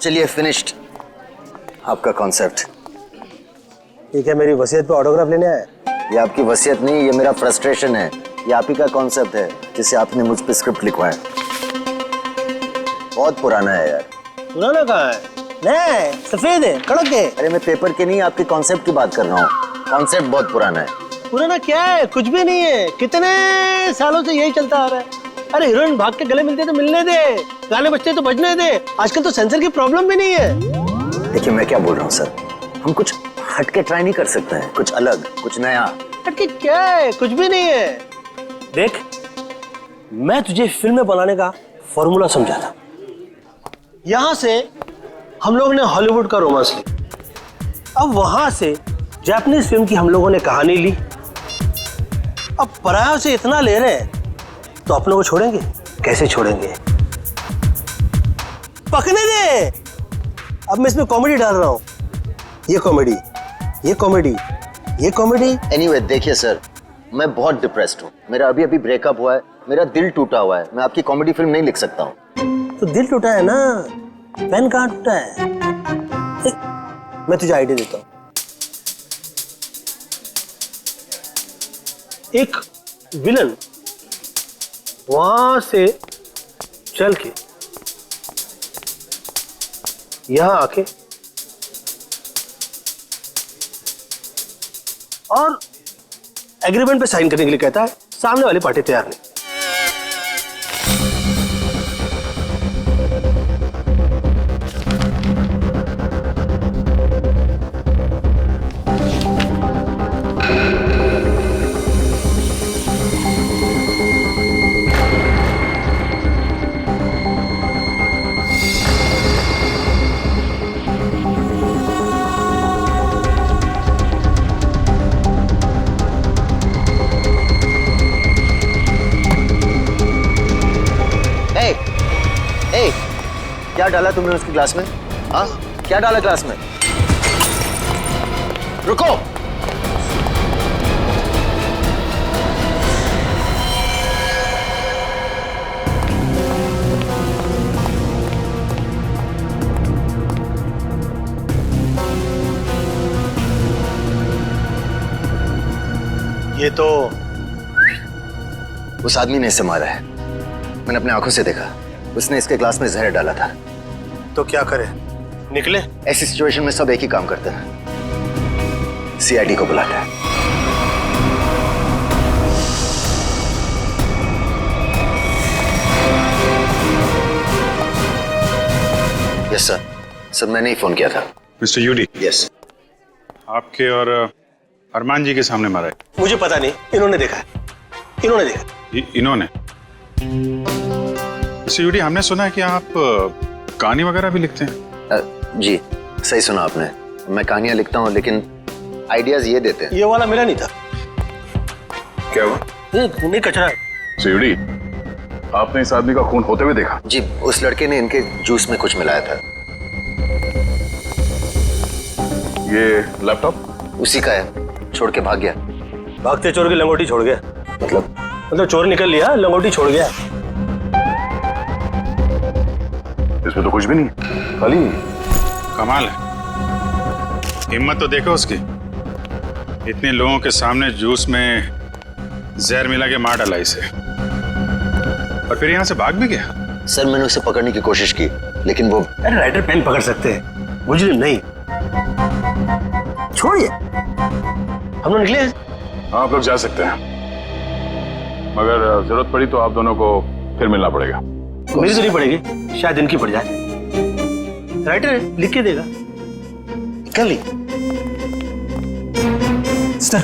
चलिए फिनिश्ड आपका कॉन्सेप्ट। ठीक है, मेरी वसीयत पे ऑटोग्राफ लेने आया? ये आपकी वसीयत नहीं, ये मेरा फ्रस्ट्रेशन है। ये आप ही का कॉन्सेप्ट है जिसे आपने मुझ पे स्क्रिप्ट लिखवाया। बहुत पुराना है यार। पुराना कहाँ है? नहीं, सफेद है, कड़क है। अरे मैं पेपर के नहीं, आपके कॉन्सेप्ट की बात कर रहा हूँ। कॉन्सेप्ट बहुत पुराना है। पुराना क्या है? कुछ भी नहीं है, कितने सालों से यही चलता आ रहा है। अरे हीरोइन भाग के गले मिलते तो मिलने दे, गाने बजते तो बजने दे। आजकल तो सेंसर की प्रॉब्लम भी नहीं है। देखिए मैं क्या बोल रहा हूँ सर, हम कुछ हटके ट्राई नहीं कर सकते हैं? कुछ अलग, कुछ नया। हटके क्या है? कुछ भी नहीं है। देख, मैं तुझे फिल्में बनाने का फॉर्मूला समझा था। यहां से हम लोगों ने हॉलीवुड का रोमांस लिया, अब वहां से जापानीज फिल्म की हम लोगों ने कहानी ली। अब परायों से इतना ले रहे हैं तो अपनों को छोड़ेंगे? कैसे छोड़ेंगे? पकने दे। अब मैं इसमें कॉमेडी डाल रहा हूं। ये कॉमेडी, ये कॉमेडी, ये कॉमेडी। एनीवे देखिए सर, मैं बहुत डिप्रेस्ड हूँ। मेरा अभी अभी ब्रेकअप हुआ है, मेरा दिल टूटा हुआ है। मैं आपकी कॉमेडी फिल्म नहीं लिख सकता हूँ। तो दिल टूटा है ना, पेन कहाँ टूटा है? मैं तुझे आइडिया देता हूँ। एक विलन वहां से चल के यहां आके और एग्रीमेंट पे साइन करने के लिए कहता है, सामने वाली पार्टी तैयार नहीं। क्या डाला तुमने उसकी ग्लास में? हाँ, क्या डाला ग्लास में? रुको। ये तो उस आदमी ने इसे मारा है। मैंने अपने आंखों से देखा। उसने इसके ग्लास में जहर डाला था। तो क्या करे? निकले? ऐसी सिचुएशन में सब एक ही काम करते हैं, सीआईडी को बुलाते हैं। Yes sir. सर मैंने ही फोन किया था। Mister UD. यस। आपके और अरमान जी के सामने मारा है। मुझे पता नहीं, इन्होंने देखा है। इन्होंने देखा। इन्होंने? मिस्टर यूडी, हमने सुना है कि आप कहानी वगैरह भी लिखते हैं। जी सही सुना आपने। मैं कहानियां लिखता हूँ लेकिन आइडियाज ये देते हैं। ये वाला मेरा नहीं था। क्या हुआ? नहीं, कचरा है। मिस्टर यूडी, आपने इस आदमी का खून होते हुए देखा? जी, उस लड़के ने इनके जूस में कुछ मिलाया था। ये लैपटॉप? उसी का है, छोड़ के भाग गया। भागते चोर की लंगोटी छोड़ गया? मतलब चोर निकल लिया, लंगोटी छोड़ गया। इसमें तो कुछ भी नहीं, खाली। कमाल है, हिम्मत तो देखो उसकी। इतने लोगों के सामने जूस में जहर मिला के मार डाला इसे, और फिर यहाँ से भाग भी गया। सर मैंने उसे पकड़ने की कोशिश की लेकिन वो। अरे राइटर पेन पकड़ सकते हैं, मुझे नहीं। छोड़िए, हम लोग निकले। आप लोग जा सकते हैं, मगर जरूरत पड़ी तो आप दोनों को फिर मिलना पड़ेगा। मेरी तो नहीं पड़ेगी, शायद इनकी पड़ जाए। राइटर है, लिख के देगा। कर ली। सर,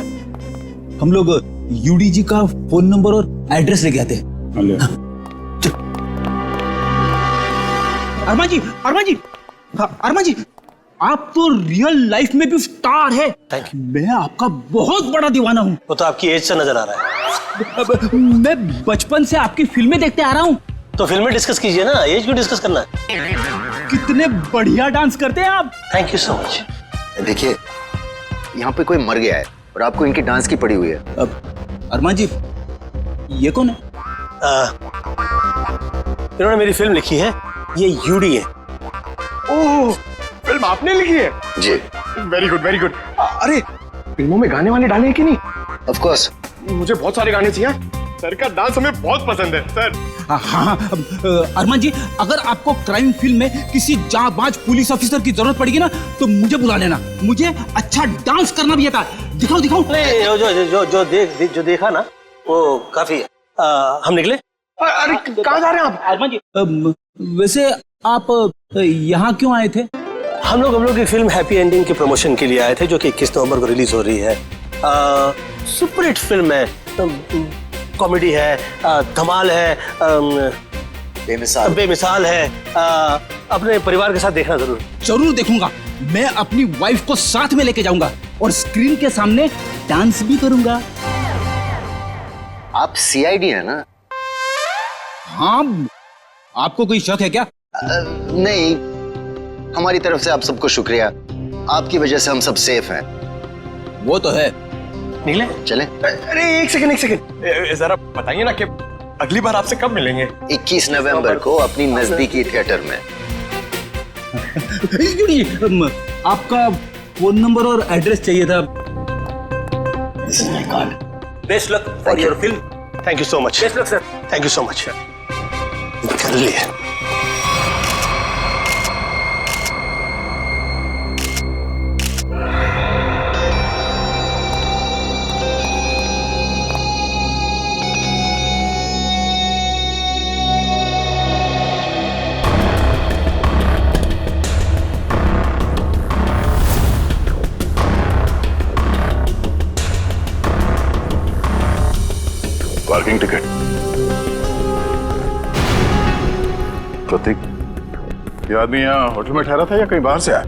हम लोग यूडी जी का फोन नंबर और एड्रेस लेके आते हैं। अरमान जी, अरमान जी, हाँ, अरमान जी, आप तो रियल लाइफ में भी स्टार है। मैं आपका बहुत बड़ा दीवाना हूँ। वो तो आपकी एज से नजर आ रहा है। मैं बचपन से आपकी फिल्में देखते आ रहा हूँ। तो फिल्में डिस्कस कीजिए ना, एज क्यों डिस्कस करना है? कितने बढ़िया डांस करते हैं आप। Thank you so much. देखिए यहाँ पे कोई मर गया है और आपको इनकी डांस की पड़ी हुई है। अब अरमान जी, ये कौन है? इन्होंने मेरी फिल्म लिखी है, ये यूडी है। ओह, फिल्म आपने लिखी है? जी। Very good very good. अरे फिल्मों में गाने वाने डाले हैं कि नहीं? Of course. मुझे बहुत सारे गाने चाहिए। सर का डांस हमें बहुत पसंद है सर। हाँ, अरमान जी, अगर आपको क्राइम फिल्म में किसी जांबाज पुलिस ऑफिसर की जरूरत पड़ेगी ना तो मुझे बुला लेना। मुझे अच्छा डांस करना भी आता है। दिखाओ दिखाओ। अरे जो देखा ना वो काफी है। हम निकले। अरे कहाँ जा रहे हैं आप? अरमान जी, वैसे आप यहाँ क्यों आए थे? हम लोग की फिल्म हैप्पी एंडिंग के प्रमोशन के लिए आए थे, जो कि 21 नवंबर को रिलीज हो रही है। सुपर हिट फिल्म है, कॉमेडी है, धमाल है, बेमिसाल है। अपने परिवार के साथ देखना जरूर देखूंगा। मैं अपनी वाइफ को साथ में लेके जाऊंगा और स्क्रीन के सामने डांस भी करूंगा। आप सीआईडी है ना? हाँ, आपको कोई शक है क्या? नहीं, हमारी तरफ से आप सबको शुक्रिया। आपकी वजह से हम सब सेफ हैं। वो तो है। निकले चले। अरे एक सेकंड जरा बताइए ना कि अगली बार आपसे कब मिलेंगे? 21 नवंबर को अपनी नजदीकी थिएटर में। आपका फोन नंबर और एड्रेस चाहिए था। This is my card. Best luck for your film. Thank you so much. Best luck sir. Thank you so much. कर लिए। Parking ticket. प्रतीक, ये आदमी यहाँ होटल में ठहरा था या कहीं बाहर से आया?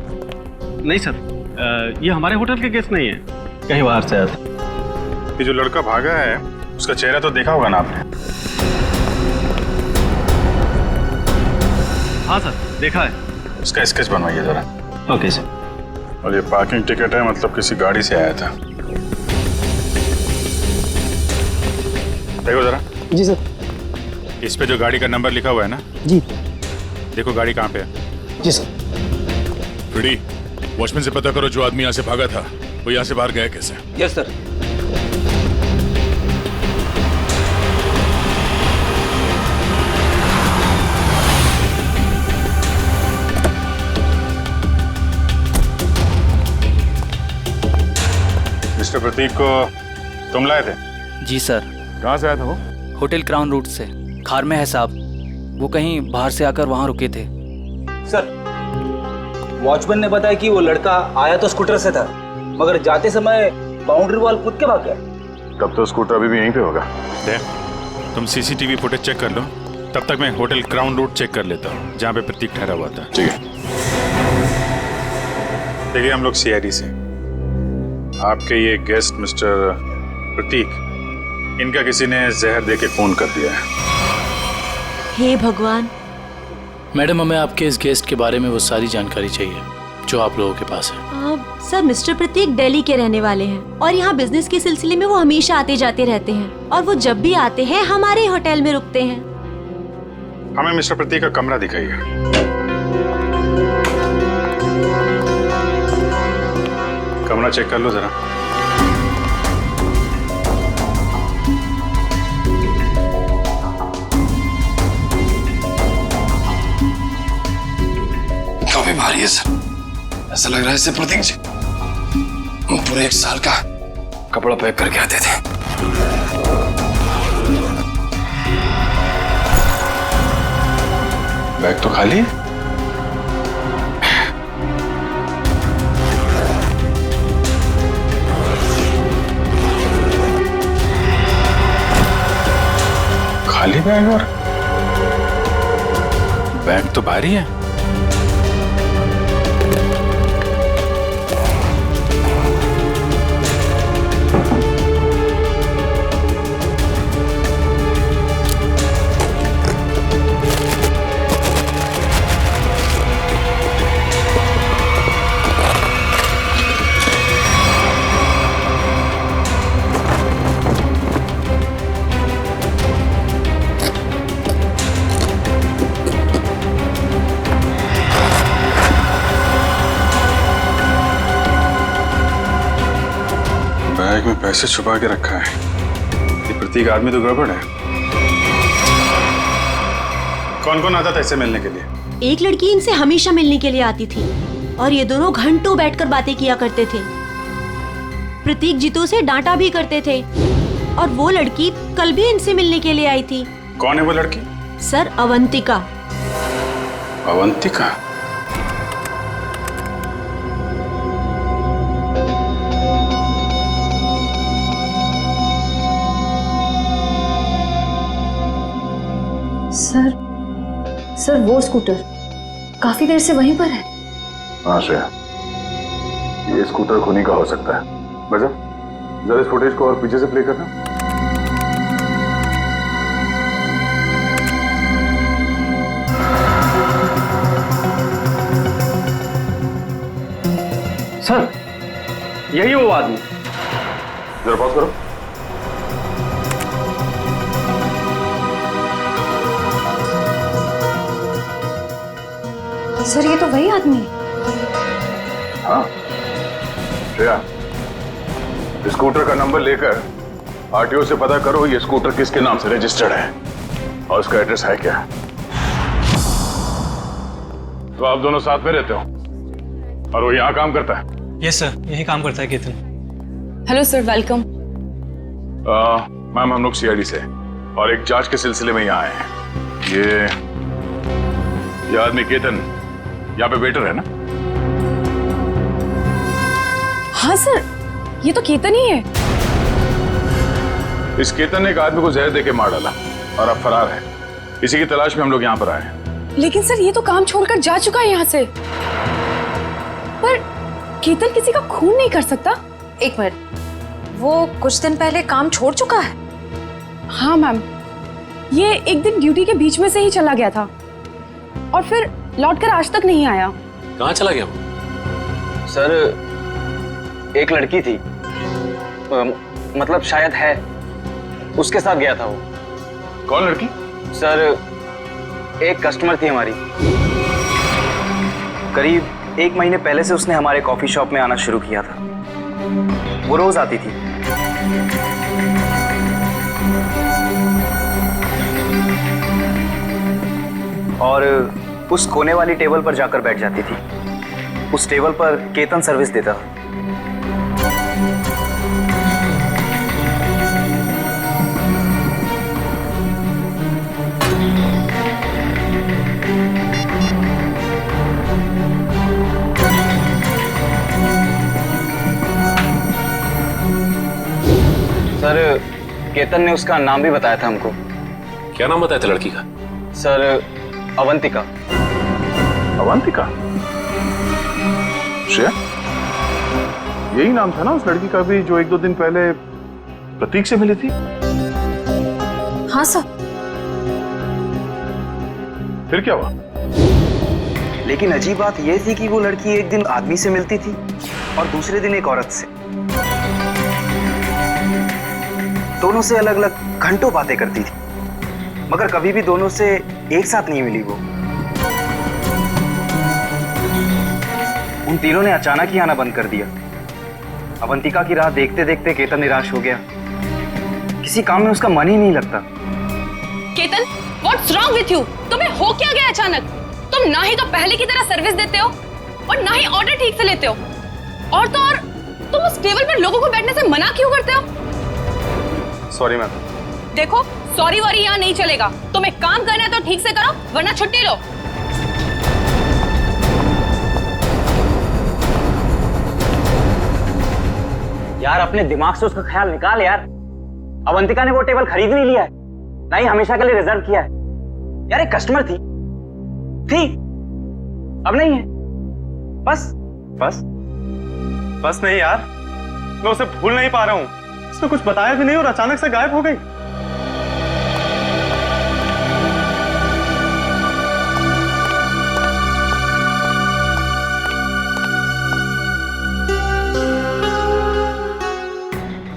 नहीं सर, ये हमारे होटल के गेस्ट नहीं है, कहीं बाहर से आया था। ये जो लड़का भागा है उसका चेहरा तो देखा होगा ना आपने? हाँ सर, देखा है। उसका स्केच बनवाइए जरा। Okay sir. और ये पार्किंग टिकट है, मतलब किसी गाड़ी से आया था। देखो जरा। जी सर। इस पे जो गाड़ी का नंबर लिखा हुआ है ना? जी। देखो गाड़ी कहाँ पे है। जी सर। फ्रेडी, वॉचमैन से पता करो जो आदमी यहाँ से भागा था वो यहाँ से बाहर गया कैसे। Yes sir. मिस्टर प्रतीक को तुम लाए थे? जी सर। कहाँ से आया था वो? होटल क्राउन रूट से। खार में है साहब। वो कहीं बाहर से आकर वहाँ रुके थे। सर, वॉचमैन ने बताया कि वो लड़का आया तो स्कूटर से था, मगर जाते समय बाउंड्री वॉल कूद के भाग गया। तब तो स्कूटर अभी भी यहीं पे होगा। देख, तुम सीसीटीवी फुटेज चेक कर लो, तब तक मैं होटल क्राउन रूट चेक कर लेता हूँ जहाँ पे प्रतीक ठहरा हुआ था। ठीक है। देखिए, हम लोग सीआईडी से, आपके ये गेस्ट मिस्टर प्रतीक, इनका किसी ने जहर दे के खून कर दिया है। हे भगवान। मैडम, हमें आपके इस गेस्ट के बारे में वो सारी जानकारी चाहिए जो आप लोगों के पास है। सर, मिस्टर प्रतीक दिल्ली के रहने वाले हैं और यहाँ बिजनेस के सिलसिले में वो हमेशा आते जाते रहते हैं और वो जब भी आते हैं हमारे होटल में रुकते हैं। हमें मिस्टर प्रतीक का कमरा दिखाइए। कमरा चेक कर लो जरा। काफी भारी है सर। ऐसा लग रहा है इससे प्रतीक जी पूरे 1 साल का कपड़ा पैक करके आते थे। बैग तो खाली है। खाली बैग और बैग तो भारी है। बैग में पैसे छुपा के रखा है। ये प्रतीक आदमी तो गड़बड़ है। कौन कौन आता था इससे मिलने के लिए? एक लड़की इनसे हमेशा मिलने के लिए आती थी और ये दोनों घंटों बैठकर बातें किया करते थे। प्रतीक जीतू से डांटा भी करते थे और वो लड़की कल भी इनसे मिलने के लिए आई थी। कौन है वो लड़की? सर, अवंतिका। अवंतिका? सर वो स्कूटर काफी देर से वहीं पर है। हाँ श्रेया, ये स्कूटर खुनी का हो सकता है। बजा, जरा इस फुटेज को और पीछे से प्ले करना। सर, यही वो आदमी। जरा पॉज करो। सर ये तो वही आदमी है। हाँ श्रेया, स्कूटर का नंबर लेकर आरटीओ से पता करो ये स्कूटर किसके नाम से रजिस्टर्ड है और उसका एड्रेस है क्या। तो आप दोनों साथ में रहते हो और वो यहाँ काम करता है? यस सर, यही काम करता है Ketan. Hello sir, welcome. Ma'am, हम लोग सीआईडी से और एक जांच के सिलसिले में यहाँ आए हैं। ये आदमी केतन यहाँ पे वेटर है ना? हाँ सर, ये तो केतन ही है। इस केतन ने एक आदमी को जहर देके मार डाला और अब फरार है। इसी की तलाश में हम लोग यहाँ पर आए हैं। लेकिन सर ये तो काम छोड़कर जा चुका है यहाँ से। पर केतन किसी का खून नहीं कर सकता। एक मिनट, वो कुछ दिन पहले काम छोड़ चुका है? हाँ मैम, ये एक दिन ड्यूटी के बीच में से ही चला गया था और फिर लौटकर आज तक नहीं आया। कहाँ चला गया वो? सर, एक लड़की थी, मतलब शायद है, उसके साथ गया था वो। कौन लड़की? सर, एक कस्टमर थी हमारी। करीब 1 महीने पहले से उसने हमारे कॉफी शॉप में आना शुरू किया था। वो रोज आती थी। और उस कोने वाली टेबल पर जाकर बैठ जाती थी। उस टेबल पर केतन सर्विस देता था। सर, केतन ने उसका नाम भी बताया था हमको। क्या नाम बताया था लड़की का? सर, अवंतिका। अवंतिका? श्रेया, यही नाम था ना उस लड़की का भी जो 1-2 दिन पहले प्रतीक से मिली थी? हाँ सर। फिर क्या हुआ? लेकिन अजीब बात यह थी कि वो लड़की एक दिन आदमी से मिलती थी और दूसरे दिन एक औरत से। दोनों से अलग अलग घंटों बातें करती थी, मगर कभी भी दोनों से एक साथ नहीं मिली वो। उन तीनों ने अचानक ही आना बंद कर दिया। अवंतिका की राह देखते देखते केतन निराश हो गया। किसी काम में उसका मन ही नहीं लगता। Ketan, what's wrong with you? तुम्हें हो क्या गया अचानक? तुम ना ही तो पहले की तरह सर्विस देते हो और ना ही ऑर्डर ठीक से लेते हो। और तो और तुम उस टेबल पर लोगों को बैठने से मना क्यों करते हो? Sorry ma'am. देखो, सॉरी वॉरी यहाँ नहीं चलेगा। तुम्हें काम करना है तो ठीक से करो, वरना छुट्टी लो। यार, अपने दिमाग से उसका ख्याल निकाल यार। अवंतिका ने वो टेबल खरीद नहीं लिया है, ना ही हमेशा के लिए रिजर्व किया है। यार, एक कस्टमर थी, अब नहीं है। बस नहीं यार, मैं उसे भूल नहीं पा रहा हूँ। उसने कुछ बताया भी नहीं और अचानक से गायब हो गई।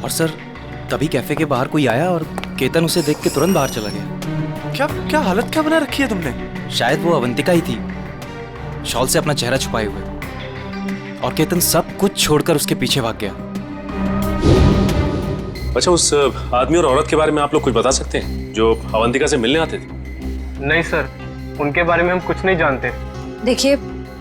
और सर, तभी कैफे के बाहर कोई आया और केतन उसे देख के तुरंत बाहर चला गया। क्या हालत क्या बना रखी है तुमने? शायद वो अवंतिका ही थी, शॉल से अपना चेहरा छुपाए हुए। और केतन सब कुछ छोड़कर उसके पीछे भाग गया। अच्छा, उस आदमी और औरत के बारे में आप लोग कुछ बता सकते हैं जो अवंतिका से मिलने आते थे? नहीं सर, उनके बारे में हम कुछ नहीं जानते। देखिए,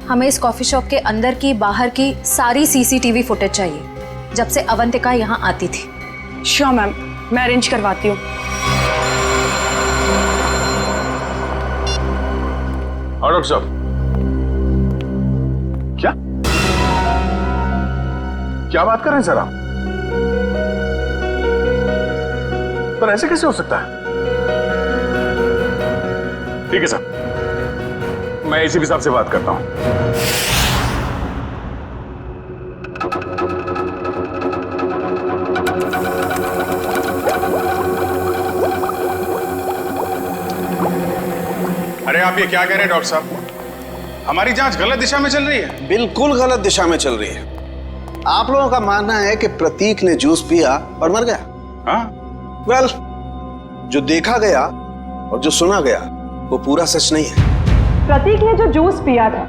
हमें इस कॉफी शॉप के अंदर की बाहर की सारी सीसीटीवी फुटेज चाहिए जब से अवंतिका यहाँ आती थी। श्योर मैम, मैं अरेंज करवाती हूँ। और डॉक्टर साहब, क्या बात कर रहे हैं सर आप? पर ऐसे कैसे हो सकता है? ठीक है सर, मैं एसीपी साहब से बात करता हूं। अरे आप ये क्या कह रहे हैं डॉक्टर साहब? हमारी जांच गलत दिशा में चल रही है। बिल्कुल गलत दिशा में चल रही है। आप लोगों का मानना है कि प्रतीक ने जूस पिया और मर गया। हाँ? वेल, जो देखा गया और जो सुना गया वो पूरा सच नहीं है। प्रतीक ने जो जूस पिया था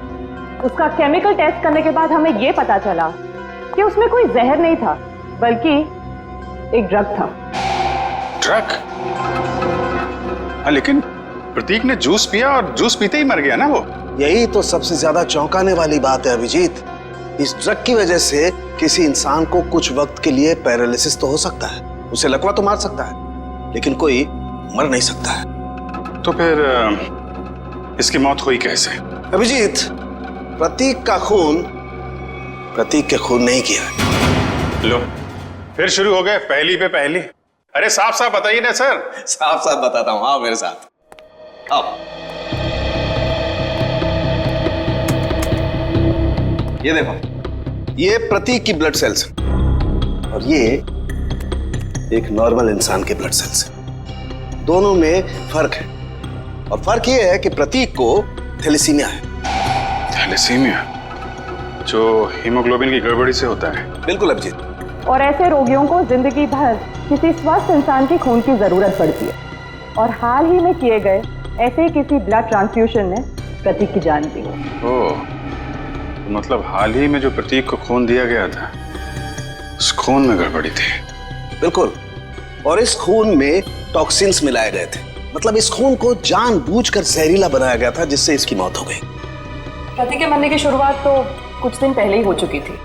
उसका केमिकल टेस्ट करने के बाद हमें यह पता चला कि उसमें कोई जहर नहीं था, बल्कि एक ड्रग था। ड्रग? हाँ, लेकिन प्रतीक ने जूस पिया और जूस पीते ही मर गया ना वो। यही तो सबसे ज्यादा चौंकाने वाली बात है अभिजीत। इस ड्रग की वजह से किसी इंसान को कुछ वक्त के लिए पैरालिसिस तो हो सकता है, उसे लकवा तो मार सकता है, लेकिन कोई मर नहीं सकता है। तो फिर इसकी मौत हुई कैसे? अभिजीत, प्रतीक का खून प्रतीक के खून नहीं किया। लो, फिर शुरू हो गए पहली पे पहली। अरे साफ साफ बताइए ना सर। साफ साफ बताता हूं, आओ मेरे साथ, आओ। ये देखो, ये प्रतीक की ब्लड सेल्स और ये एक नॉर्मल इंसान के ब्लड सेल्स। दोनों में फर्क है, और फर्क ये है कि प्रतीक को थैलेसीमिया है। थैलेसीमिया जो हीमोग्लोबिन की गड़बड़ी से होता है? बिल्कुल अभिजीत। और ऐसे रोगियों को जिंदगी भर किसी स्वस्थ इंसान के खून की जरूरत पड़ती है, और हाल ही में किए गए ऐसे ही किसी ब्लड ट्रांसफ्यूजन ने प्रतीक की जान दी। ओह, मतलब हाल ही में जो प्रतीक को खून दिया गया था उस खून में गड़बड़ी थी। बिल्कुल, और इस खून में टॉक्सिन्स मिलाए गए थे। मतलब इस खून को जानबूझकर जहरीला बनाया गया था, जिससे इसकी मौत हो गई। प्रतीक के मरने की शुरुआत तो कुछ दिन पहले ही हो चुकी थी।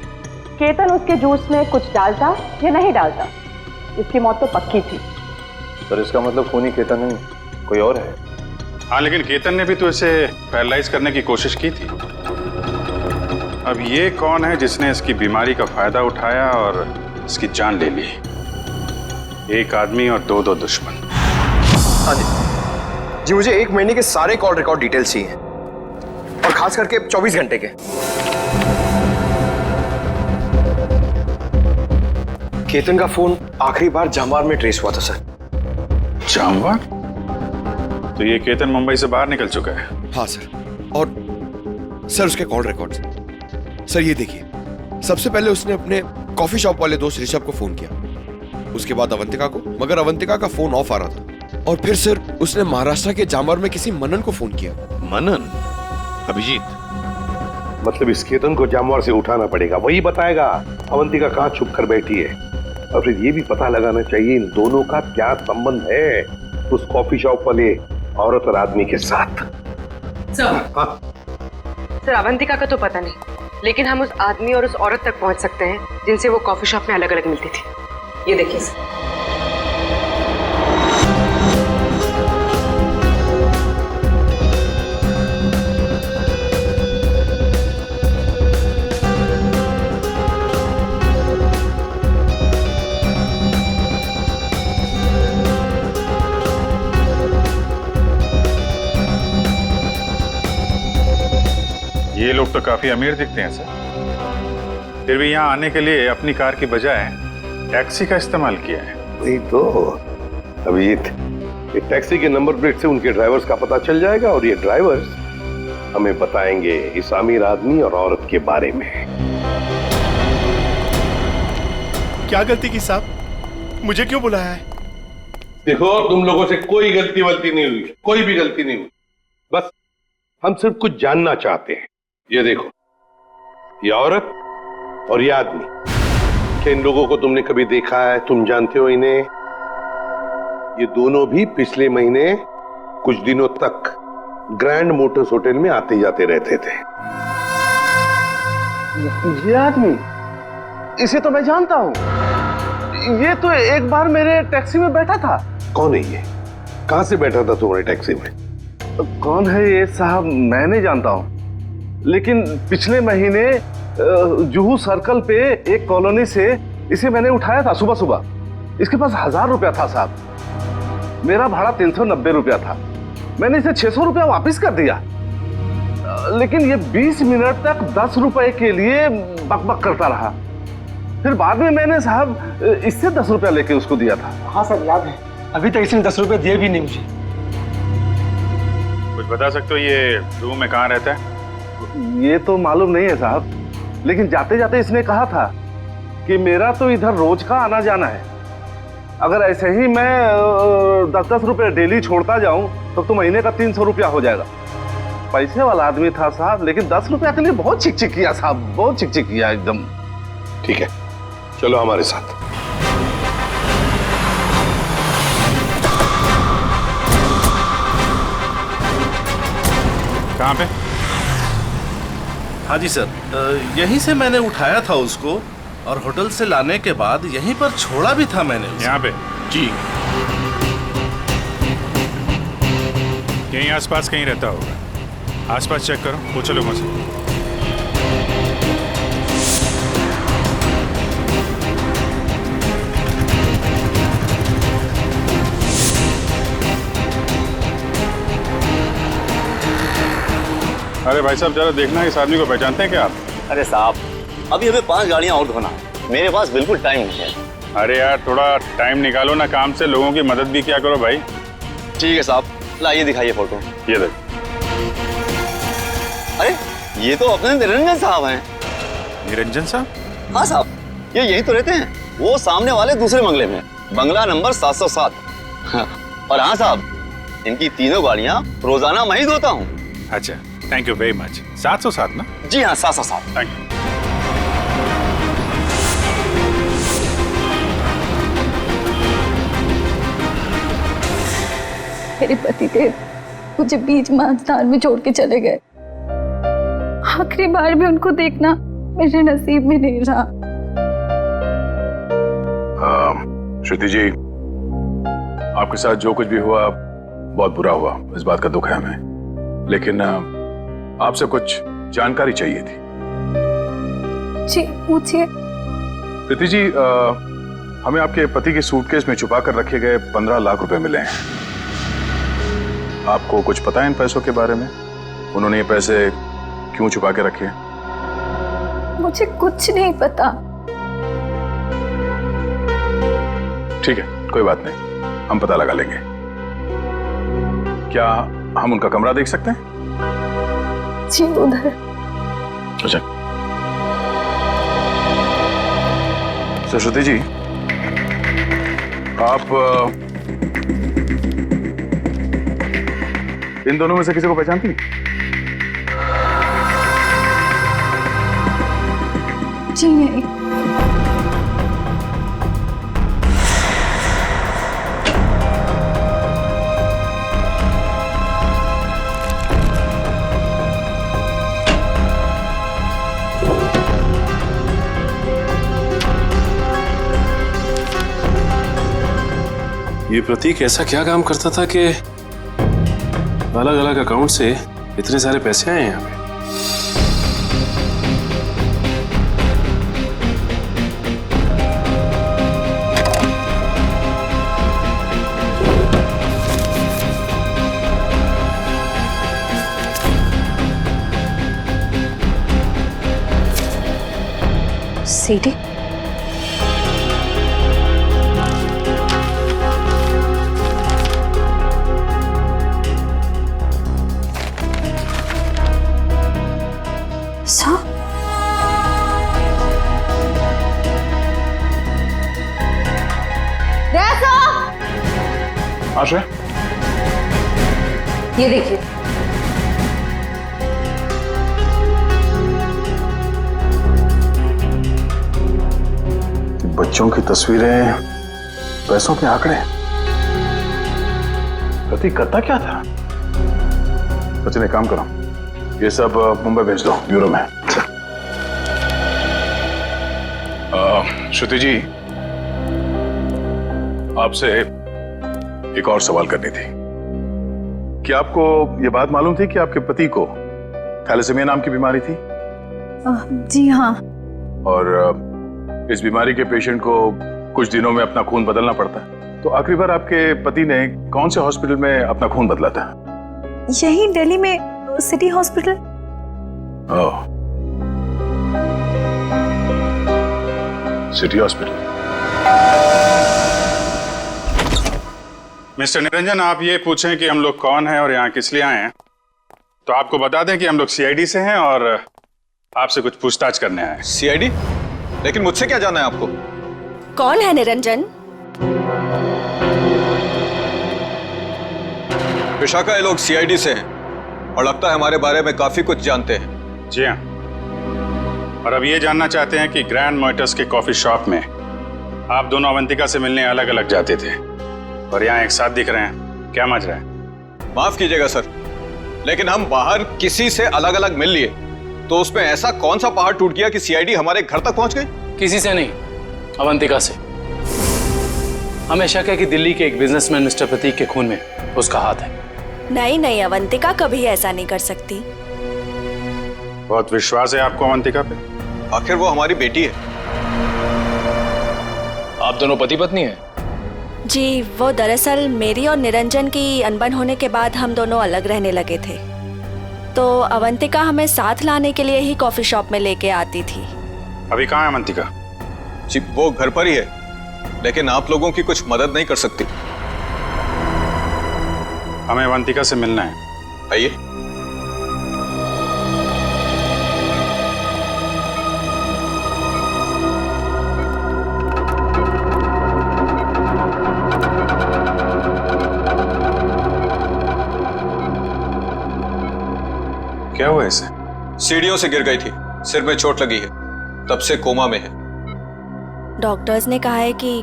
केतन उसके जूस में कुछ डालता या नहीं डालता, इसकी मौत तो पक्की थी। सर, इसका मतलब खूनी केतन नहीं, कोई और है। हाँ, लेकिन केतन ने भी तो इसे पैरालाइज करने की कोशिश की थी। अब ये कौन है जिसने इसकी बीमारी का फायदा उठाया और इसकी जान ले ली? एक आदमी और दो दुश्मन। हाँ जी, मुझे 1 महीने के सारे कॉल रिकॉर्ड डिटेल्स चाहिए, और खास करके 24 घंटे के। केतन का फोन आखिरी बार जामवार में ट्रेस हुआ था सर। जामवार? तो ये केतन मुंबई से बाहर निकल चुका है? हाँ सर, और सर उसके कॉल रिकॉर्ड्स। सर ये देखिए, सबसे पहले उसने अपने कॉफी शॉप वाले दोस्त ऋषभ को फोन किया, उसके बाद अवंतिका को, मगर अवंतिका का फोन ऑफ आ रहा था। और फिर सर उसने महाराष्ट्र के जामवार में किसी मनन को फोन किया। मनन? अभिजीत, मतलब इस केतन को जामवार से उठाना पड़ेगा, वही बताएगा अवंतिका कहाँ छुप कर बैठी है। और फिर ये भी पता लगाना चाहिए इन दोनों का क्या संबंध है उस कॉफी शॉप वाले औरत और आदमी के साथ। सर, अवंतिका का तो पता नहीं, लेकिन हम उस आदमी और उस औरत तक पहुंच सकते हैं जिनसे वो कॉफी शॉप में अलग अलग मिलती थी। ये देखिए सर। ये लोग तो काफी अमीर दिखते हैं सर, फिर भी यहाँ आने के लिए अपनी कार की बजाय टैक्सी का इस्तेमाल किया है। वही तो अभिजीत, एक टैक्सी के नंबर प्लेट से उनके ड्राइवर्स का पता चल जाएगा, और ये ड्राइवर्स हमें बताएंगे इस अमीर आदमी और औरत के बारे में। क्या गलती की साहब, मुझे क्यों बुलाया है? देखो, तुम लोगों से कोई गलती वलती नहीं हुई, कोई भी गलती नहीं हुई। बस हम सिर्फ कुछ जानना चाहते हैं। ये देखो, ये औरत और ये आदमी इन लोगों को तुमने कभी देखा है? तुम जानते हो इन्हें? ये दोनों भी पिछले महीने कुछ दिनों तक ग्रैंड मोटर्स होटल में आते जाते रहते थे। ये आदमी, इसे तो मैं जानता हूँ। ये तो एक बार मेरे टैक्सी में बैठा था। कौन है ये? कहां से बैठा था तुम्हारे टैक्सी में? कौन है ये साहब, मैं नहीं जानता हूँ, लेकिन पिछले महीने जुहू सर्कल पे एक कॉलोनी से इसे मैंने उठाया था सुबह सुबह। इसके पास 1000 रुपया था साहब। मेरा भाड़ा 390 रुपया था। मैंने इसे 600 रुपया वापस कर दिया, लेकिन ये 20 मिनट तक 10 रुपए के लिए बकबक करता रहा। फिर बाद में मैंने साहब इससे 10 रुपया लेके उसको दिया था। हाँ सर, याद है। अभी तक इसने 10 रुपए दिए भी नहीं मुझे। कुछ बता सकते हो ये रूम में कहाँ रहता है? ये तो मालूम नहीं है साहब, लेकिन जाते जाते इसने कहा था कि मेरा तो इधर रोज का आना जाना है। अगर ऐसे ही मैं 10-10 रुपए डेली छोड़ता जाऊं तो महीने का 300 रुपया हो जाएगा। पैसे वाला आदमी था साहब, लेकिन 10 रुपया के लिए बहुत चिक-चिक किया साहब, बहुत चिक-चिक किया एकदम। ठीक है, चलो हमारे साथ। कहाँ पे? हाँ जी सर, यहीं से मैंने उठाया था उसको और होटल से लाने के बाद यहीं पर छोड़ा भी था मैंने उसे। यहाँ पे? जी। यहीं आसपास कहीं रहता होगा। आसपास चेक करो, पूछो लोगों से। अरे भाई साहब, जरा देखना इस आदमी को पहचानते हैं क्या आप? अरे साहब, अभी हमें 5 गाड़ियां और धोना है। मेरे पास बिल्कुल टाइम नहीं है। अरे यार, थोड़ा टाइम निकालो ना काम से, लोगों की मदद भी क्या करो भाई। ठीक है साहब, लाइए दिखाइए फोटो। ये देख। अरे ये तो अपने निरंजन साहब हैं। निरंजन साहब? हाँ साहब, ये यहीं तो रहते हैं। वो सामने वाले दूसरे बंगले में, बंगला नंबर 707। और हाँ साहब, इनकी तीनों गाड़ियां रोजाना मैं ही धोता हूँ। अच्छा, थैंक यू वेरी मच। 707 ना? जी हाँ, 707। Thank you. मेरे पति देव मुझे बीच मांझधार में छोड़ के चले गए। आखिरी बार भी उनको देखना मेरे नसीब में नहीं रहा। श्रुति जी, आपके साथ जो कुछ भी हुआ बहुत बुरा हुआ, इस बात का दुख है हमें, लेकिन आपसे कुछ जानकारी चाहिए थी। जी पूछिए। प्रीति जी, हमें आपके पति के सूटकेस में छुपा कर रखे गए 15 लाख रुपए मिले हैं। आपको कुछ पता है इन पैसों के बारे में? उन्होंने ये पैसे क्यों छुपा के रखे? मुझे कुछ नहीं पता। ठीक है, कोई बात नहीं, हम पता लगा लेंगे। क्या हम उनका कमरा देख सकते हैं? जी उधर। अच्छा। सरस्वती जी, आप इन दोनों में से किसी को पहचानती हैं? जी नहीं। ये प्रतीक ऐसा क्या काम करता था कि अलग अलग अकाउंट से इतने सारे पैसे आए यहाँ पे? सीडी? आश्रय, ये देखिए। बच्चों की तस्वीरें, पैसों के आंकड़े। प्रतीक करता क्या था? सचिन एक काम करो, ये सब मुंबई भेज दो ब्यूरो में। श्रुति जी, आपसे एक और सवाल करनी थी। क्या आपको ये बात मालूम थी कि आपके पति को थैलेसीमिया नाम की बीमारी थी? जी हाँ। और इस बीमारी के पेशेंट को कुछ दिनों में अपना खून बदलना पड़ता है। तो आखिरी बार आपके पति ने कौन से हॉस्पिटल में अपना खून बदला था? यही दिल्ली में सिटी हॉस्पिटल। ओह, सिटी हॉस्पिटल। मिस्टर निरंजन, आप ये पूछें कि हम लोग कौन हैं और यहाँ किस लिए आए हैं, तो आपको बता दें कि हम लोग सीआईडी से हैं और आपसे कुछ पूछताछ करने आए हैं। सीआईडी? लेकिन मुझसे क्या जानना है आपको? कौन है निरंजन? विशाखा, ये लोग सीआईडी से हैं और लगता है हमारे बारे में काफी कुछ जानते हैं। जी हाँ, और अब ये जानना चाहते हैं कि ग्रैंड मोटर्स के कॉफी शॉप में आप दोनों अवंतिका से मिलने अलग अलग जाते थे और यहाँ एक साथ दिख रहे हैं, क्या मजा है? माफ कीजिएगा सर, लेकिन हम बाहर किसी से अलग अलग मिल लिए तो उसमें ऐसा कौन सा पहाड़ टूट गया कि सीआईडी हमारे घर तक पहुंच गई? किसी से नहीं, अवंतिका से। हमें शक है कि दिल्ली के एक बिजनेसमैन मिस्टर प्रतीक के खून में उसका हाथ है। नहीं नहीं, अवंतिका कभी ऐसा नहीं कर सकती। बहुत विश्वास है आपको अवंतिका पे? आखिर वो हमारी बेटी है। आप दोनों पति पत्नी हैं? जी, वो दरअसल मेरी और निरंजन की अनबन होने के बाद हम दोनों अलग रहने लगे थे, तो अवंतिका हमें साथ लाने के लिए ही कॉफी शॉप में लेके आती थी। अभी कहाँ है अवंतिका? जी, वो घर पर ही है, लेकिन आप लोगों की कुछ मदद नहीं कर सकती। हमें अवंतिका से मिलना है। आइए। क्या हुआ इसे? सीढ़ियों से गिर गई थी, सिर में चोट लगी है, तब से कोमा में है। डॉक्टर्स ने कहा है कि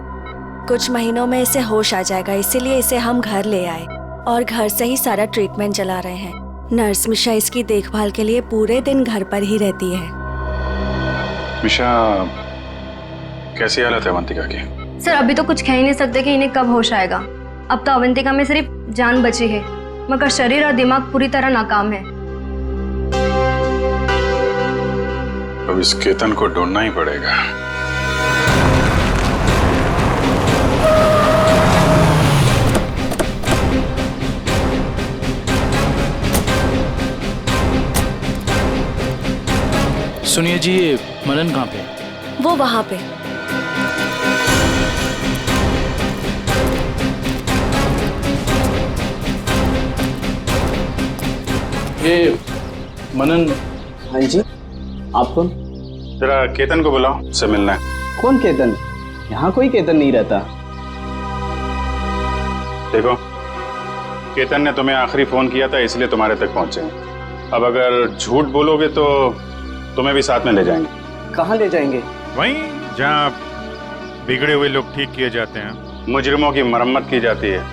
कुछ महीनों में इसे होश आ जाएगा, इसीलिए इसे हम घर ले आए और घर से ही सारा ट्रीटमेंट चला रहे हैं। नर्स मिशा इसकी देखभाल के लिए पूरे दिन घर पर ही रहती है। मिशा, कैसी हालत है अवंतिका की? सर, अभी तो कुछ कह ही नहीं सकते कि इन्हें कब होश आएगा। अब तो अवंतिका में सिर्फ जान बची है, मगर शरीर और दिमाग पूरी तरह नाकाम है। अब इस केतन को ढूंढना ही पड़ेगा। सुनिए जी, ये मनन कहाँ पे? वो वहां पे। ये मनन। हाँ जी, आप कौन? जरा केतन को बुलाओ, उससे मिलना है। कौन केतन? यहाँ कोई केतन नहीं रहता। देखो, केतन ने तुम्हें आखिरी फोन किया था, इसलिए तुम्हारे तक पहुंचे। अब अगर झूठ बोलोगे तो तुम्हें भी साथ में ले जाएंगे। कहाँ ले जाएंगे? वहीं जहाँ बिगड़े हुए लोग ठीक किए जाते हैं, मुजरिमों की मरम्मत की जाती है।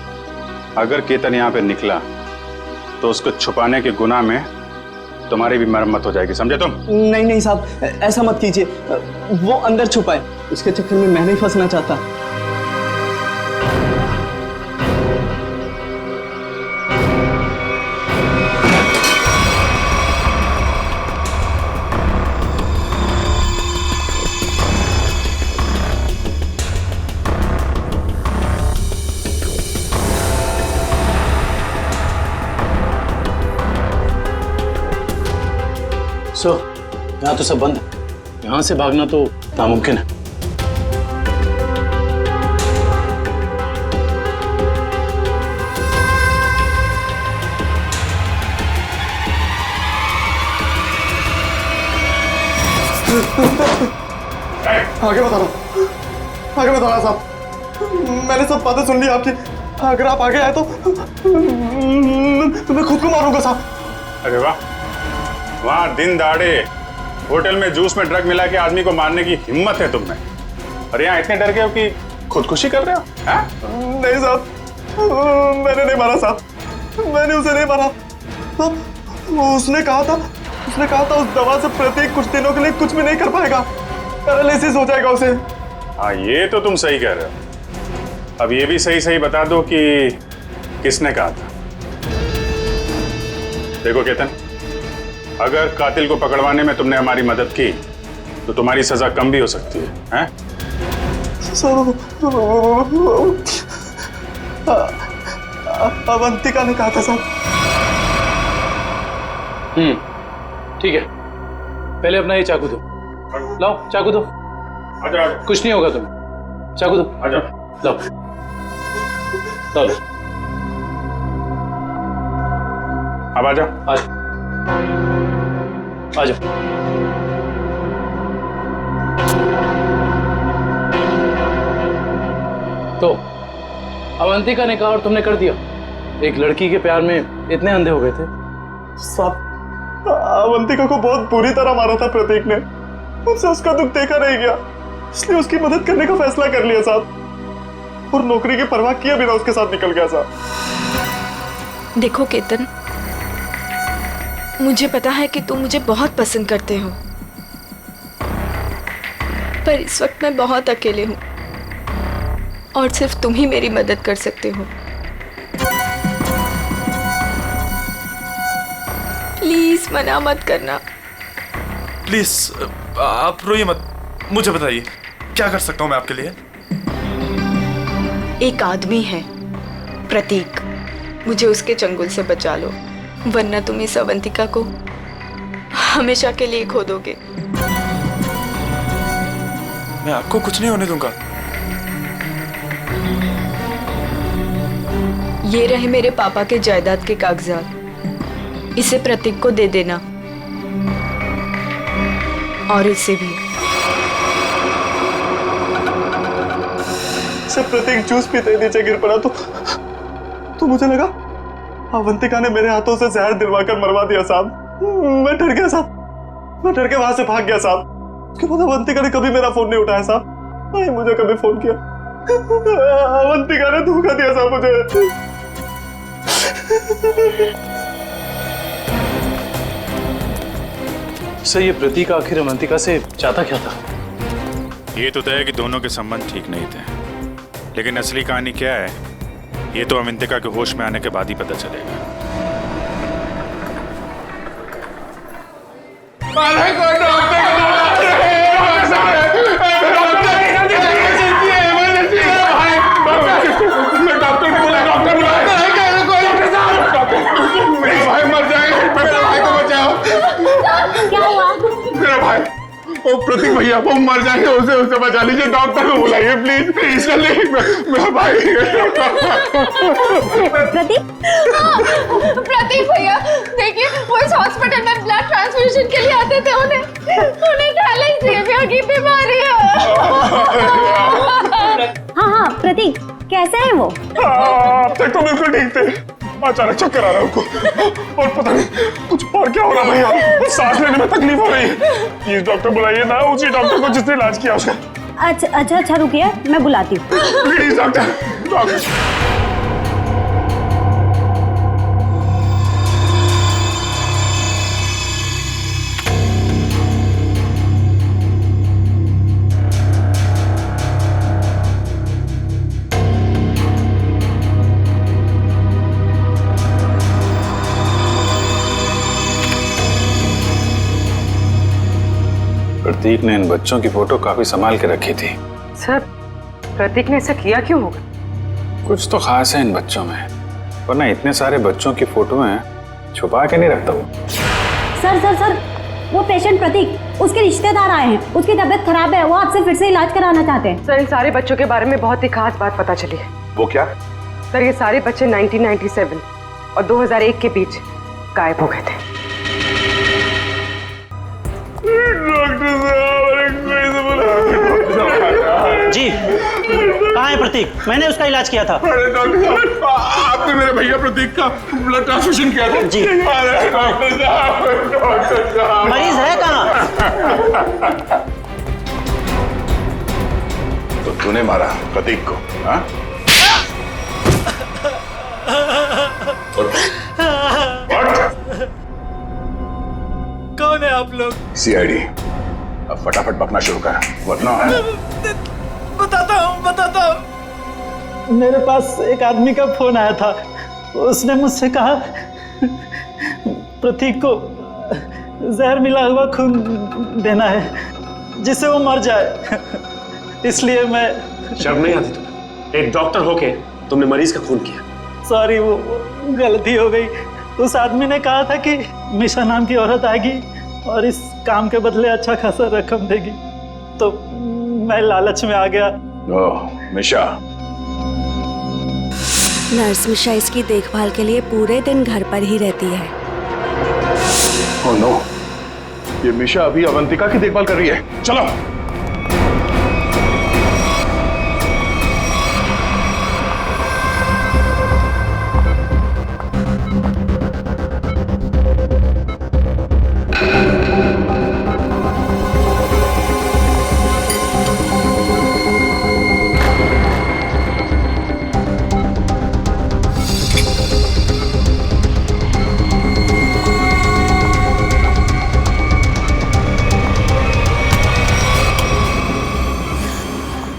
अगर केतन यहाँ पे निकला तो उसको छुपाने के गुनाह में तुम्हारी भी मरम्मत हो जाएगी, समझे तुम? नहीं नहीं साहब, ऐसा मत कीजिए। वो अंदर छुपा है, उसके चक्कर में मैं नहीं फंसना चाहता। सो यहाँ तो सब बंद है, यहाँ से भागना तो नामुमकिन है। आगे बता रहा, आगे बता रहा साहब। मैंने सब बातें सुन ली आपकी। अगर आप आगे आए तो मैं खुद को मारूंगा साहब। अरे वाह, वहां दिन दहाड़े होटल में जूस में ड्रग मिला के आदमी को मारने की हिम्मत है तुम में। और यहाँ इतने डर गए हो कि खुदकुशी कर रहे हो? नहीं साहब, मैंने नहीं मारा साहब, मैंने उसे नहीं मारा। उसने कहा था उस दवा से प्रतीक कुछ दिनों के लिए कुछ भी नहीं कर पाएगा, पैरालिसिस हो जाएगा उसे। हाँ, ये तो तुम सही कह रहे हो। अब ये भी सही सही बता दो कि किसने कहा था। देखो केतन, अगर कातिल को पकड़वाने में तुमने हमारी मदद की तो तुम्हारी सजा कम भी हो सकती है, हैं? अवंतिका ने कहा था साहब। ठीक है, पहले अपना ये चाकू दो। लाओ चाकू दो। आजा। कुछ नहीं होगा तुम्हें, चाकू दो। आजा। लाओ लाओ। अब आजा। आजा। तो अवंतिका ने कहा और तुमने कर दिया। एक लड़की के प्यार में इतने अंधे हो गए थे। साहब, अवंतिका को बहुत बुरी तरह मारा था प्रतीक ने, मुझसे उसका दुख देखा नहीं गया, इसलिए उसकी मदद करने का फैसला कर लिया साहब, और नौकरी की परवाह किए बिना उसके साथ निकल गया साहब। देखो केतन, मुझे पता है कि तुम मुझे बहुत पसंद करते हो, पर इस वक्त मैं बहुत अकेले हूँ और सिर्फ तुम ही मेरी मदद कर सकते हो। प्लीज मना मत करना। प्लीज आप रोइए मत, मुझे बताइए क्या कर सकता हूँ मैं आपके लिए। एक आदमी है प्रतीक, मुझे उसके चंगुल से बचा लो, वरना तुम इस अवंतिका को हमेशा के लिए खो दोगे। मैं आपको कुछ नहीं होने दूंगा। ये रहे मेरे पापा के जायदाद के कागजात, इसे प्रतीक को दे देना, और इसे भी। से प्रतीक जूस पीते नीचे गिर पड़ा तो मुझे लगा अवंतिका ने मेरे हाथों से जहर दिलवाकर मरवा दिया साहब। मैं डर गया साहब, मैं डर के वहां से भाग गया साहब। उसके बाद अवंतिका ने कभी मेरा फोन नहीं उठाया साहब, नहीं मुझे कभी फोन किया। अवंतिका ने धोखा दिया साहब मुझे। सर, ये प्रतीक आखिर अवंतिका से चाहता क्या था? ये तो तय है कि दोनों के संबंध ठीक नहीं थे, लेकिन असली कहानी क्या है ये तो अवंतिका के होश में आने के बाद ही पता चलेगा। वो प्रतीक भैया वो मर जाएंगे, उसे बचा लीजिए, डॉक्टर को बुलाइए प्लीज प्लीज। मेरा भाई प्रतीक भैया देखिए, वो इस हॉस्पिटल में ब्लड ट्रांसफ्यूजन के लिए आते थे, उन्हें थैलेसीमिया की बीमारी है। हाँ प्रतीक कैसे है वो? अब तक तो बिल्कुल ठीक थे, अचानक चक्कर आ रहा है उनको, और पता नहीं कुछ और क्या हो रहा भैया, सांस लेने में तकलीफ हो रही है। प्लीज डॉक्टर बुलाइए ना, उसी डॉक्टर को जिसने इलाज किया उसका। अच्छा रुकिए, मैं बुलाती हूँ। Please doctor. प्रतीक ने इन बच्चों की फोटो काफी संभाल के रखी थी। सर, प्रतीक ने ऐसा किया क्यों होगा? कुछ तो खास है इन बच्चों में, वरना इतने सारे बच्चों की फोटो हैं, छुपा के नहीं रखता वो। सर वो पेशेंट प्रतीक, उसके रिश्तेदार आए हैं, उसकी तबीयत खराब है, वो आपसे फिर से इलाज कराना चाहते हैं। सर, इन सारे बच्चों के बारे में बहुत ही खास बात पता चली है। वो क्या? सर, ये सारे बच्चे 1997 और 2001 के बीच गायब हो गए थे। जी, कहाँ है प्रतीक? मैंने उसका इलाज किया था। अरे डॉक्टर साहब, आपने मेरे भैया प्रतीक का ब्लड ट्रांसफ्यूजन किया था? जी। अरे डॉक्टर साहब, मरीज है कहाँ? तूने मारा प्रतीक को? हाँ? कौन है आप लोग? सीआईडी। अब फटाफट बकना शुरू कर, वरना बताता हूँ। मेरे पास एक आदमी का फोन आया था। उसने मुझसे कहा प्रतीक को जहर मिला हुआ खून देना है जिससे वो मर जाए। इसलिए मैं। शर्म नहीं आती तुम्हें? एक डॉक्टर होके तुमने मरीज का खून किया। सॉरी, वो गलती हो गई। उस आदमी ने कहा था कि मिशा नाम की औरत आएगी और इस काम के बदले अच्छा खासा रकम देगी, तो मैं लालच में आ गया। ओह, मिशा। नर्स मिशा इसकी देखभाल के लिए पूरे दिन घर पर ही रहती है। ओह नो, ये मिशा अभी अवंतिका की देखभाल कर रही है। चलो।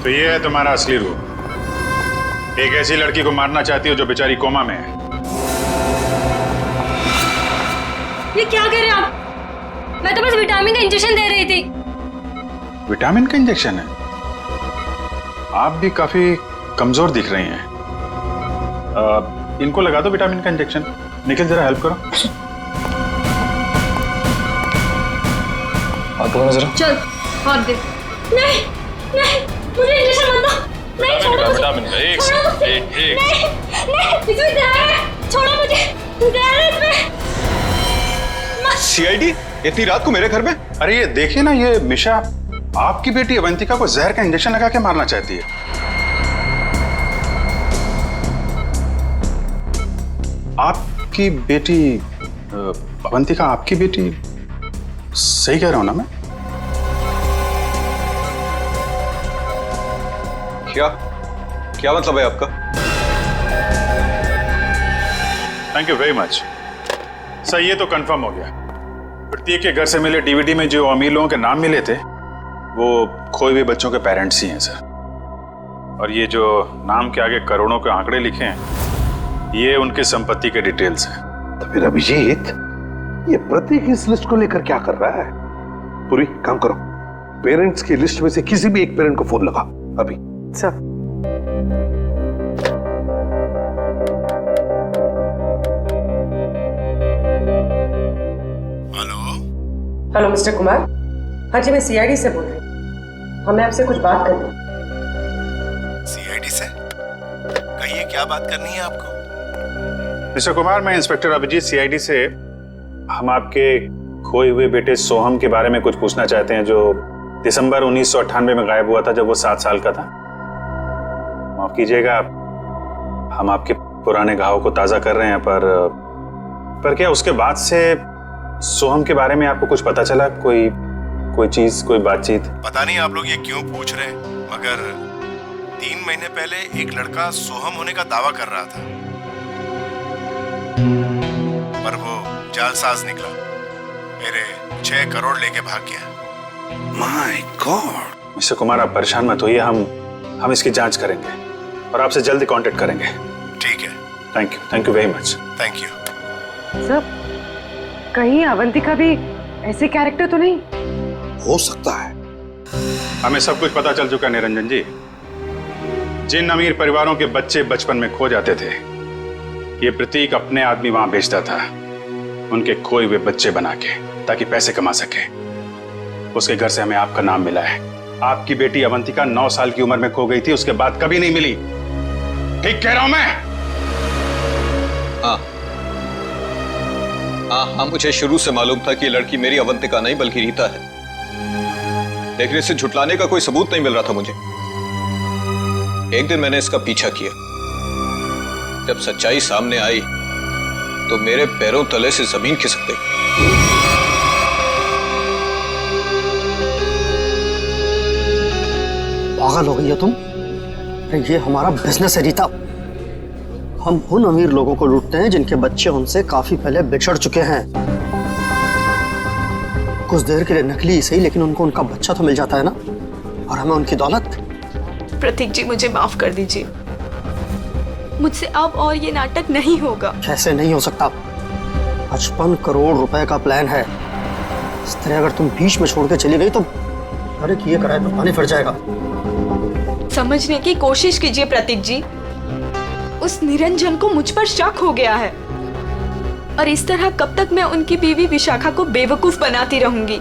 तो ये है तुम्हारा असली रूप। एक ऐसी लड़की को मारना चाहती हो जो बेचारी कोमा में है। ये क्या कर रहे हैं आप? मैं तो बस विटामिन का इंजेक्शन दे रही थी। विटामिन का इंजेक्शन है? आप भी काफी कमजोर दिख रही हैं। इनको लगा दो विटामिन का इंजेक्शन। निखिल जरा हेल्प करो। हाथ पकड़ो जरा। चल हाथ दे। नहीं नहीं, मुझे इंजेक्शन मत दो। नहीं, छोड़ो मुझे। विटामिन का एक नहीं नहीं, इसमें जहर है। छोड़ो मुझे, जहर है इसमें। सीआईडी इतनी रात को मेरे घर में? अरे ये देखिए ना, ये मिशा आपकी बेटी अवंतिका को जहर का इंजेक्शन लगा के मारना चाहती है। आपकी बेटी अवंतिका आपकी बेटी? सही कह रहा हूं ना मैं? क्या क्या मतलब है आपका? Thank you very much sir, ये तो कंफर्म हो गया। प्रतीक के घर से मिले डीवीडी में जो अमीर लोगों के नाम मिले थे वो खोए हुए बच्चों के पेरेंट्स ही हैं सर। और ये जो नाम के आगे करोड़ों के आंकड़े लिखे हैं ये उनकी संपत्ति के डिटेल्स हैं। तो फिर अभिजीत, ये प्रतीक इस लिस्ट को लेकर क्या कर रहा है? पूरी काम करो, पेरेंट्स की लिस्ट में से किसी भी एक पेरेंट को फोन लगा अभी। सर। Hello mister Kumar. हाँ जी, मैं सीआईडी से बोल रही हूँ। हमें आपसे कुछ बात करनी है। सीआईडी से? कहिए, क्या बात करनी है आपको? मिस्टर कुमार, मैं इंस्पेक्टर अभिजीत सीआईडी से। हम आपके खोए हुए बेटे सोहम के बारे में कुछ पूछना चाहते हैं जो दिसंबर 1998 में गायब हुआ था जब वो 7 साल का था। माफ कीजिएगा, हम आपके पुराने घाव को ताजा कर रहे हैं, पर क्या उसके बाद से सोहम के बारे में आपको कुछ पता चला? कोई चीज, कोई बातचीत? पता नहीं आप लोग ये क्यों पूछ रहे हैं, मगर 3 महीने पहले एक लड़का सोहम होने का दावा कर रहा था, पर वो जालसाज निकला। मेरे 6 करोड़ लेके भाग गया। My God. मिस्टर कुमार, आप परेशान मत होइए, हम इसकी जांच करेंगे और आपसे जल्दी कांटेक्ट करेंगे। ठीक है। Thank you very much. Thank you. Sir, कहीं अवंतिका भी ऐसे कैरेक्टर तो नहीं? हो सकता है। हमें सब कुछ पता चल चुका है निरंजन जी। जिन अमीर परिवारों के बच्चे बचपन में खो जाते थे, ये प्रतीक अपने आदमी वहां भेजता था उनके खोए हुए बच्चे बना के, ताकि पैसे कमा सके। उसके घर से हमें आपका नाम मिला है। आपकी बेटी अवंतिका 9 साल की उम्र में खो गई थी, उसके बाद कभी नहीं मिली। ठीक कह रहा हूं मैं? हाँ, मुझे शुरू से मालूम था कि लड़की मेरी अवंतिका नहीं बल्कि रीता है, लेकिन इसे झुटलाने का कोई सबूत नहीं मिल रहा था मुझे। एक दिन मैंने इसका पीछा किया। जब सच्चाई सामने आई तो मेरे पैरों तले से जमीन खिसक गई। पागल हो गई हो तुम? अरे ये हमारा बिजनेस है रीता। हम उन अमीर लोगों को लूटते हैं जिनके बच्चे उनसे काफी पहले बिछड़ चुके हैं। कुछ देर के लिए नकली ही सही, लेकिन उनको उनका बच्चा तो मिल जाता है ना, और हमें उनकी दौलत। प्रतीक जी मुझे माफ कर दीजिए, मुझसे अब और ये नाटक नहीं होगा। कैसे नहीं हो सकता? 55 करोड़ रुपए का प्लान है। इस तरह अगर तुम बीच में छोड़ के चली गई तो अरे किए कराए तो पानी फिर जाएगा। समझने की कोशिश कीजिए प्रतीक जी, उस निरंजन को मुझ पर शक हो गया है, और इस तरह कब तक मैं उनकी बीवी विशाखा को बेवकूफ बनाती रहूंगी।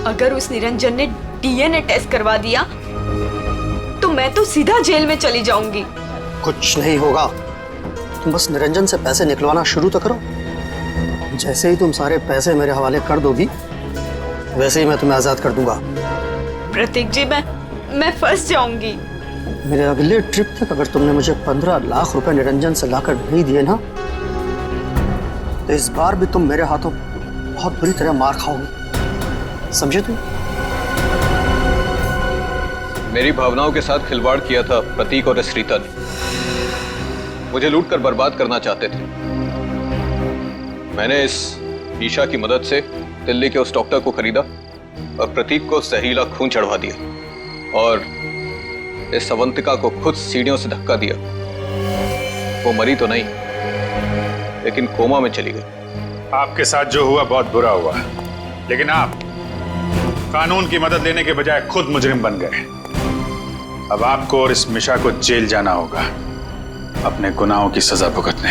अगर उस निरंजन ने डीएनए टेस्ट करवा दिया तो मैं तो सीधा जेल में चली जाऊंगी। कुछ नहीं होगा, तुम बस निरंजन से पैसे निकलवाना शुरू तो करो। जैसे ही तुम सारे पैसे मेरे हवाले कर दोगी वैसे ही मैं तुम्हें आजाद कर दूंगा। प्रतीक जी मैं फंस जाऊंगी। मेरे अगले ट्रिप तक अगर तुमने मुझे 15 लाख रुपए निरंजन से लाकर नहीं दिए ना, तो इस बार भी तुम मेरे हाथों बहुत बुरी तरह मार खाओगे, समझे तुम? मेरी भावनाओं के साथ खिलवाड़ किया था प्रतीक और इस रीता ने। मुझे लूट कर बर्बाद करना चाहते थे। मैंने इस ईशा की मदद से दिल्ली के उस डॉक्टर को खरीदा और प्रतीक को जहरीला खून चढ़वा दिया, और इस अवंतिका को खुद सीढ़ियों से धक्का दिया। वो मरी तो नहीं, लेकिन कोमा में चली गई। आपके साथ जो हुआ बहुत बुरा हुआ, लेकिन आप कानून की मदद लेने के बजाय खुद मुजरिम बन गए। अब आपको और इस मिशा को जेल जाना होगा अपने गुनाहों की सजा भुगतने।